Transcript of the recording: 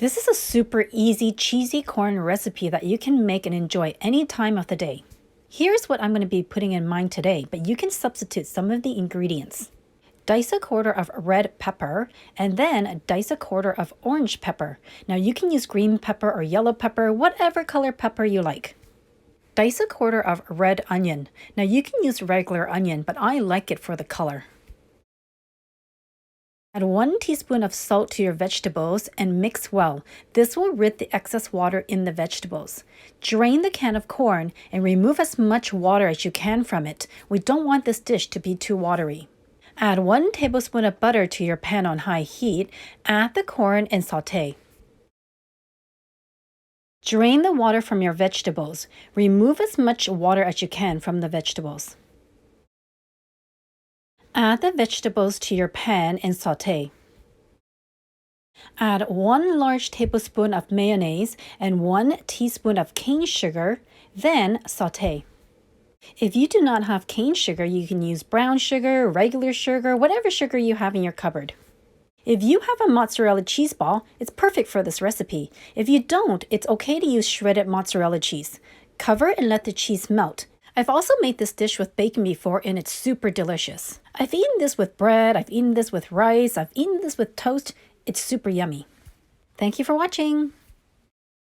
This is a super easy cheesy corn recipe that you can make and enjoy any time of the day. Here's what I'm going to be putting in mine today, but you can substitute some of the ingredients. Dice a quarter of red pepper, and then dice a quarter of orange pepper. Now you can use green pepper or yellow pepper, whatever color pepper you like. Dice a quarter of red onion. Now you can use regular onion, but I like it for the color. Add 1 teaspoon of salt to your vegetables and mix well. This will rid the excess water in the vegetables. Drain the can of corn and remove as much water as you can from it. We don't want this dish to be too watery. Add 1 tablespoon of butter to your pan on high heat. Add the corn and saute. Drain the water from your vegetables. Remove as much water as you can from the vegetables. Add the vegetables to your pan and saute. Add 1 large tablespoon of mayonnaise and 1 teaspoon of cane sugar, then saute. If you do not have cane sugar, you can use brown sugar, regular sugar, whatever sugar you have in your cupboard. If you have a mozzarella cheese ball, it's perfect for this recipe. If you don't, it's okay to use shredded mozzarella cheese. Cover and let the cheese melt. I've also made this dish with bacon before and it's super delicious. I've eaten this with bread, I've eaten this with rice, I've eaten this with toast. It's super yummy. Thank you for watching.